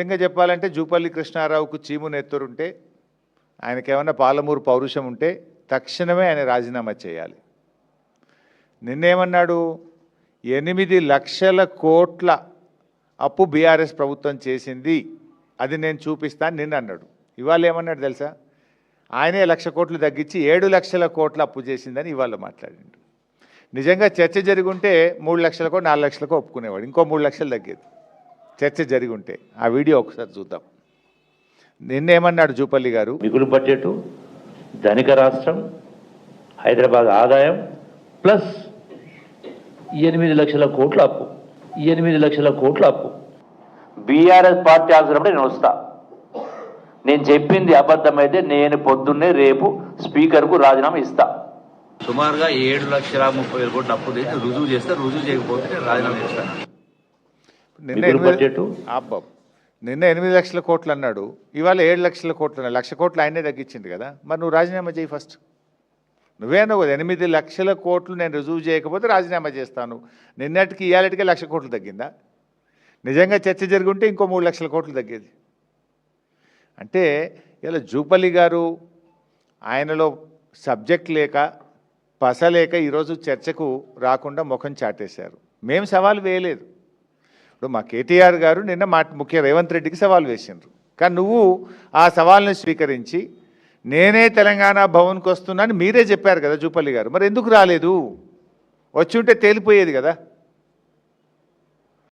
నిజంగా చెప్పాలంటే జూపల్లి కృష్ణారావుకు చీము నెత్తురుంటే, ఆయనకేమన్నా పాలమూరు పౌరుషం ఉంటే తక్షణమే ఆయన రాజీనామా చేయాలి. నిన్నేమన్నాడు? 8 లక్షల కోట్ల అప్పు బీఆర్ఎస్ ప్రభుత్వం చేసింది, అది నేను చూపిస్తాను నిన్న అన్నాడు. ఇవాళ ఏమన్నాడు తెలుసా? ఆయనే 1,00,000 కోట్లు తగ్గించి 7 లక్షల కోట్ల అప్పు చేసిందని ఇవాళ మాట్లాడిండు. నిజంగా చర్చ జరిగుంటే 3 లక్షలకో 4 లక్షలకో ఒప్పుకునేవాడు, ఇంకో 3 లక్షలు తగ్గేది చర్చ జరిగి ఉంటే. ఆ వీడియో ఒకసారి చూద్దాం. నిన్నేమన్నాడు జూపల్లి గారు? మిగులు బడ్జెట్, ధనిక రాష్ట్రం, హైదరాబాద్ ఆదాయం ప్లస్ 8 లక్షల కోట్ల అప్పు. 8 లక్షల కోట్ల అప్పు బీఆర్ఎస్ పార్టీ అవసరపడి నేను వస్తా. నేను చెప్పింది అబద్ధమైతే నేను పొద్దున్నే రేపు స్పీకర్కు రాజీనామా ఇస్తా. సుమారుగా 7,30,000 కోట్ల అప్పు తెచ్చి రుజువు చేస్తే, రుజువు చేయకపోతే నేను రాజీనామా చేస్తాను. నిన్న 8 లక్షల కోట్లు అన్నాడు, ఇవాళ 7 లక్షల కోట్లు అన్నాడు. 1,00,000 కోట్లు ఆయనే తగ్గించింది కదా. మరి నువ్వు రాజీనామా చేయి ఫస్ట్. నువ్వే అన్నావు కదా 8 లక్షల కోట్లు నేను రుజువు చేయకపోతే రాజీనామా చేస్తాను. నిన్నటికి ఇవాళటికే 1,00,000 కోట్లు తగ్గిందా? నిజంగా చర్చ జరుగుంటే ఇంకో 3 లక్షల కోట్లు తగ్గేది. అంటే ఇలా జూపల్లి గారు ఆయనలో సబ్జెక్ట్ లేక పసలేక ఈరోజు చర్చకు రాకుండా ముఖం చాటేశారు. మేము సవాల్ వేయలేదు. ఇప్పుడు మా కేటీఆర్ గారు నిన్న ముఖ్య రేవంత్ రెడ్డికి సవాల్ వేసిండ్రు, కానీ నువ్వు ఆ సవాల్ని స్వీకరించి నేనే తెలంగాణ భవన్కి వస్తున్నాను మీరే చెప్పారు కదా జూపల్లి గారు. మరి ఎందుకు రాలేదు? వచ్చి ఉంటే తేలిపోయేది కదా.